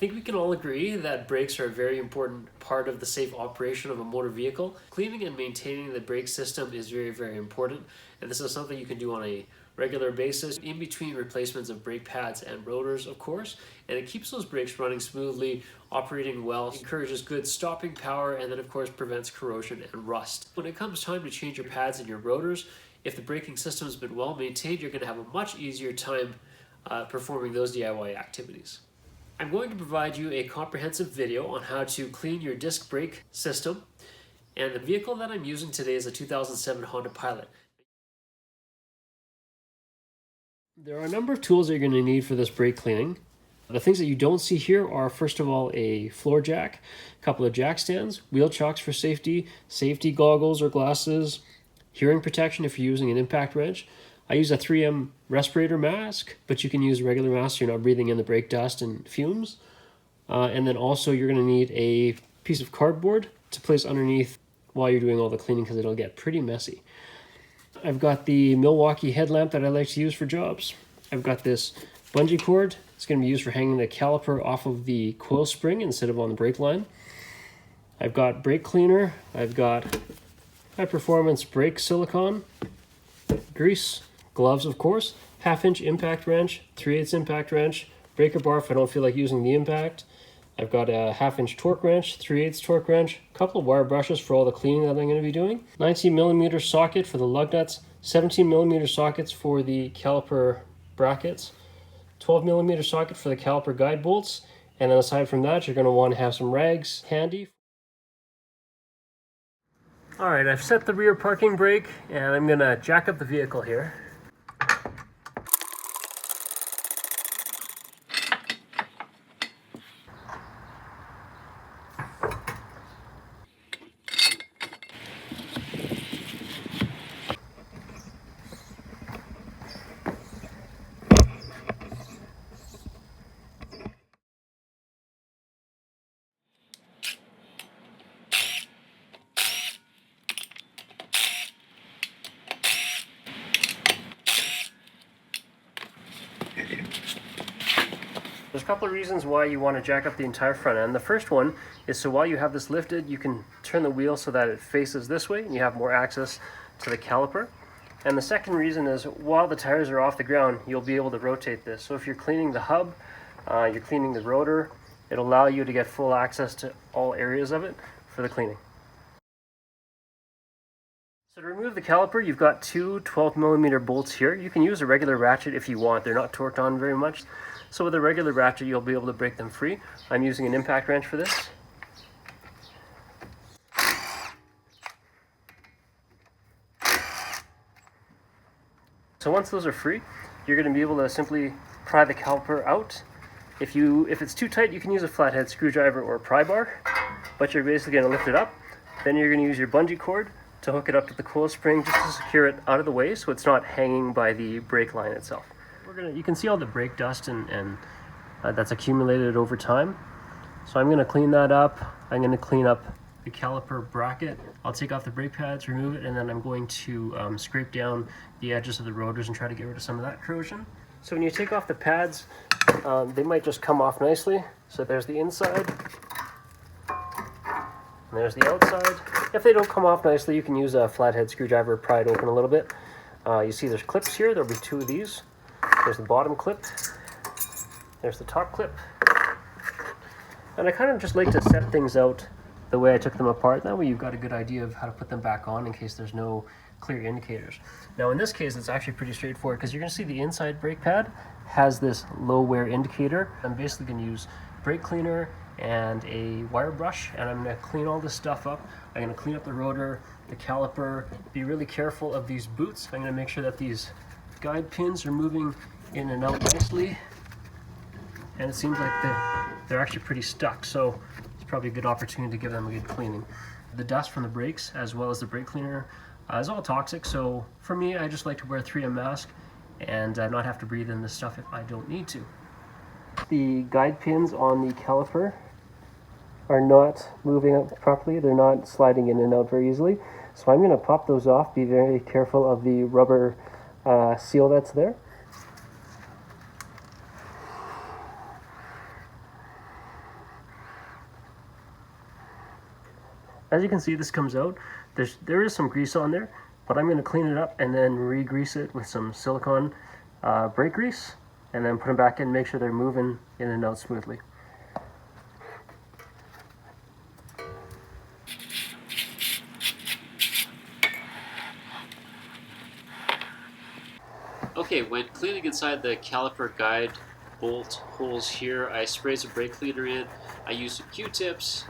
think we can all agree that brakes are a very important part of the safe operation of a motor vehicle. Cleaning and maintaining the brake system is very, very important, and this is something you can do on a regular basis in between replacements of brake pads and rotors, of course, and it keeps those brakes running smoothly, operating well, encourages good stopping power, and then of course prevents corrosion and rust. When it comes time to change your pads and your rotors, if the braking system has been well maintained, you're going to have a much easier time performing those DIY activities. I'm going to provide you a comprehensive video on how to clean your disc brake system, and the vehicle that I'm using today is a 2007 Honda Pilot. There are a number of tools that you're going to need for this brake cleaning. The things that you don't see here are, first of all, a floor jack, a couple of jack stands, wheel chocks for safety, safety goggles or glasses, hearing protection if you're using an impact wrench. I use a 3M respirator mask, but you can use a regular mask so you're not breathing in the brake dust and fumes. And then also you're going to need a piece of cardboard to place underneath while you're doing all the cleaning because it'll get pretty messy. I've got the Milwaukee headlamp that I like to use for jobs. I've got this bungee cord. It's going to be used for hanging the caliper off of the coil spring instead of on the brake line. I've got brake cleaner. I've got high performance brake silicone, grease, gloves of course, 1/2 inch impact wrench, 3/8 impact wrench, breaker bar if I don't feel like using the impact. I've got a 1/2 inch torque wrench, 3/8 torque wrench, a couple of wire brushes for all the cleaning that I'm going to be doing, 19mm socket for the lug nuts, 17mm sockets for the caliper brackets, 12mm socket for the caliper guide bolts, and then aside from that you're going to want to have some rags handy. Alright, I've set the rear parking brake and I'm going to jack up the vehicle here. There's a couple of reasons why you want to jack up the entire front end. The first one is so while you have this lifted, you can turn the wheel so that it faces this way and you have more access to the caliper. And the second reason is while the tires are off the ground, you'll be able to rotate this. So if you're cleaning the hub, you're cleaning the rotor, it'll allow you to get full access to all areas of it for the cleaning. So to remove the caliper, you've got two 12mm bolts here. You can use a regular ratchet if you want. They're not torqued on very much. So with a regular ratchet, you'll be able to break them free. I'm using an impact wrench for this. So once those are free, you're going to be able to simply pry the caliper out. If it's too tight, you can use a flathead screwdriver or a pry bar, but you're basically going to lift it up. Then you're going to use your bungee cord to hook it up to the coil spring just to secure it out of the way so it's not hanging by the brake line itself. You can see all the brake dust and that's accumulated over time. So I'm going to clean that up. I'm going to clean up the caliper bracket. I'll take off the brake pads, remove it, and then I'm going to scrape down the edges of the rotors and try to get rid of some of that corrosion. So when you take off the pads, they might just come off nicely. So there's the inside, and there's the outside. If they don't come off nicely, you can use a flathead screwdriver, pry it open a little bit. You see there's clips here. There'll be two of these. There's the bottom clip, there's the top clip, and I kind of just like to set things out the way I took them apart. That way you've got a good idea of how to put them back on in case there's no clear indicators. Now in this case it's actually pretty straightforward because you're going to see the inside brake pad has this low wear indicator. I'm basically going to use brake cleaner and a wire brush and I'm going to clean all this stuff up. I'm going to clean up the rotor, the caliper, be really careful of these boots. I'm going to make sure that these guide pins are moving in and out nicely, and it seems like they're actually pretty stuck, so it's probably a good opportunity to give them a good cleaning. The dust from the brakes as well as the brake cleaner is all toxic, so for me I just like to wear a 3M mask and not have to breathe in this stuff if I don't need to. The guide pins on the caliper are not moving up properly, they're not sliding in and out very easily, so I'm going to pop those off. Be very careful of the rubber seal that's there. As you can see, this comes out. There is some grease on there, but I'm going to clean it up and then re-grease it with some silicone brake grease, and then put them back in, make sure they're moving in and out smoothly. Okay, when cleaning inside the caliper guide bolt holes here, I spray some brake cleaner in. I use some Q-tips,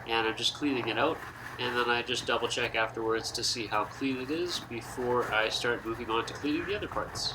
and I'm just cleaning it out. And then I just double check afterwards to see how clean it is before I start moving on to cleaning the other parts.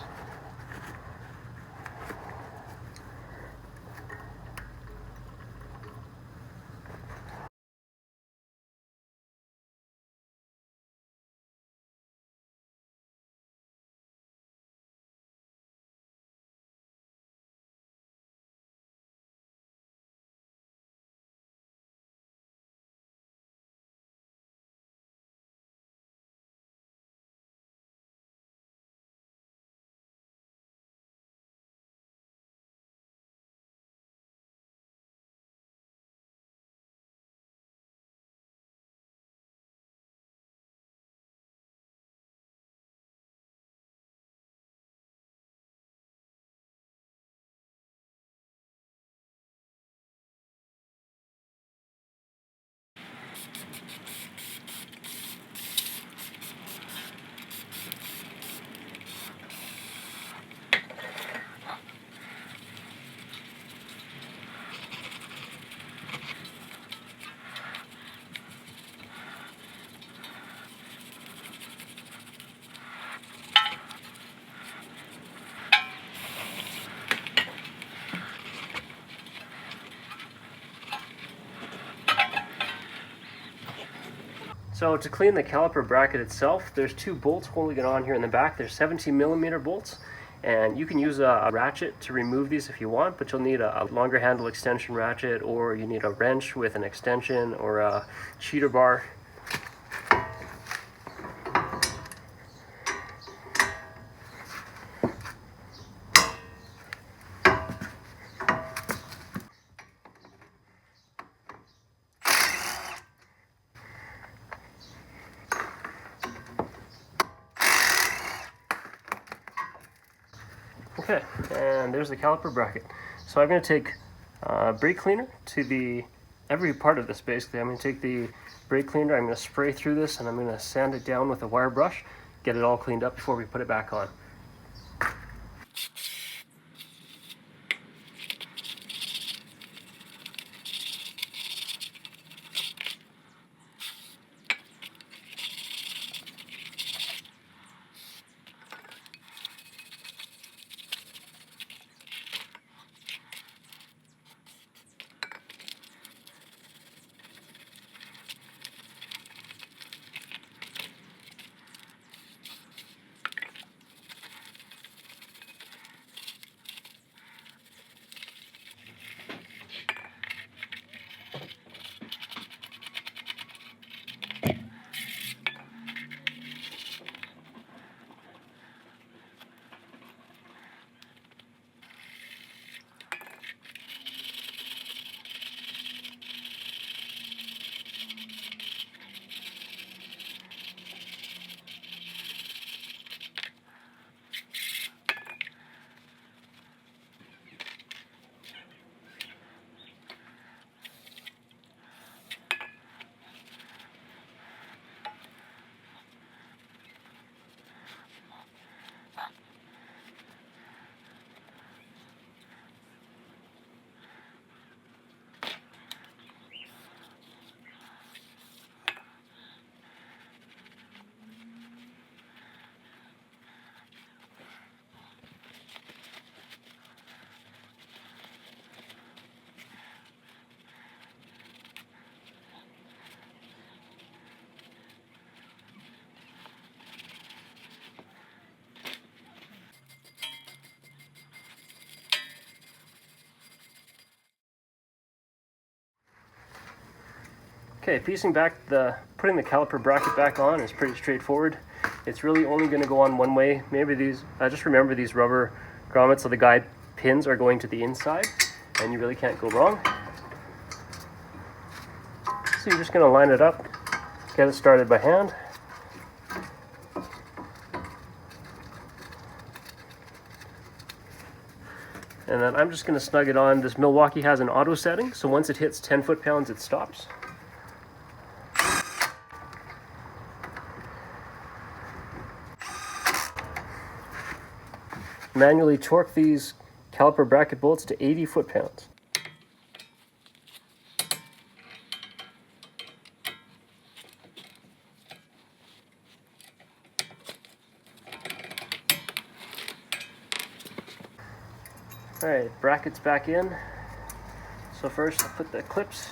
So to clean the caliper bracket itself, there's two bolts holding it on here in the back. There's 17mm bolts, and you can use a ratchet to remove these if you want, but you'll need a longer handle extension ratchet, or you need a wrench with an extension or a cheater bar. Okay, and there's the caliper bracket. So I'm going to take brake cleaner to every part of this basically. I'm going to take the brake cleaner, I'm going to spray through this, and I'm going to sand it down with a wire brush, get it all cleaned up before we put it back on. Okay, putting the caliper bracket back on is pretty straightforward. It's really only going to go on one way. Maybe just remember these rubber grommets of the guide pins are going to the inside, and you really can't go wrong. So you're just going to line it up Get it started by hand. And then I'm just going to snug it on. This Milwaukee has an auto setting, so once it hits 10 foot-pounds, it stops. Manually torque these caliper bracket bolts to 80 foot-pounds. Alright, brackets back in. So first I'll put the clips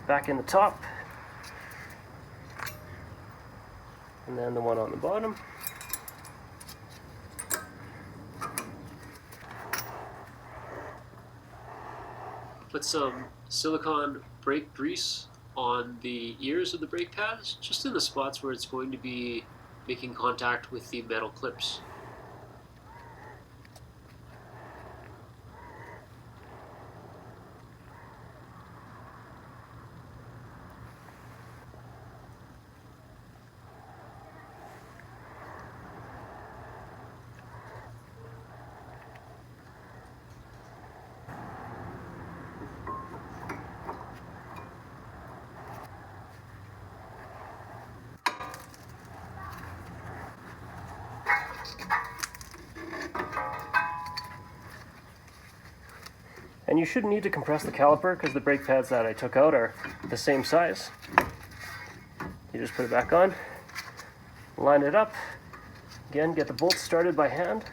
back in the top, and then the one on the bottom. Put some silicone brake grease on the ears of the brake pads, just in the spots where it's going to be making contact with the metal clips. And you shouldn't need to compress the caliper because the brake pads that I took out are the same size. You just put it back on, line it up. Again, get the bolts started by hand.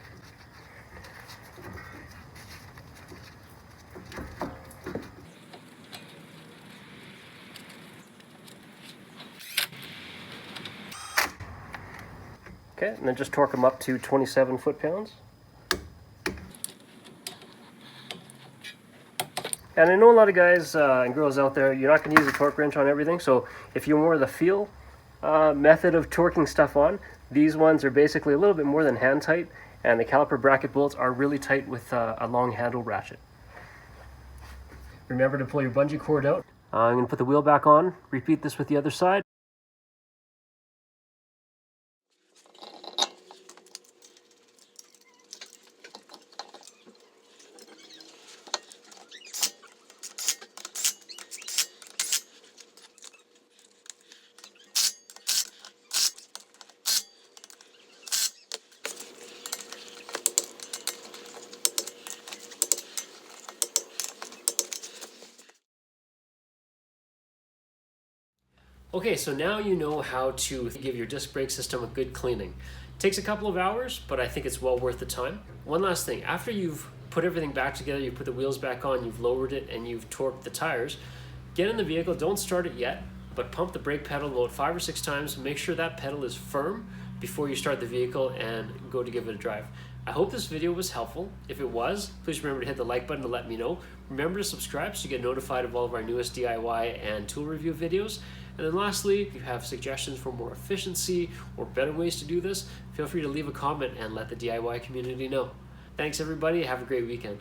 Okay, and then just torque them up to 27 foot-pounds. And I know a lot of guys and girls out there, you're not going to use a torque wrench on everything, so if you're more of the feel method of torquing stuff on, these ones are basically a little bit more than hand tight, and the caliper bracket bolts are really tight with a long handle ratchet. Remember to pull your bungee cord out. I'm going to put the wheel back on, repeat this with the other side. Okay, so now you know how to give your disc brake system a good cleaning. It takes a couple of hours, but I think it's well worth the time. One last thing, after you've put everything back together, you put the wheels back on, you've lowered it, and you've torqued the tires, get in the vehicle, don't start it yet, but pump the brake pedal about 5 or 6 times, make sure that pedal is firm before you start the vehicle and go to give it a drive. I hope this video was helpful. If it was, please remember to hit the like button to let me know. Remember to subscribe so you get notified of all of our newest DIY and tool review videos. And then lastly, if you have suggestions for more efficiency or better ways to do this, feel free to leave a comment and let the DIY community know. Thanks everybody, have a great weekend.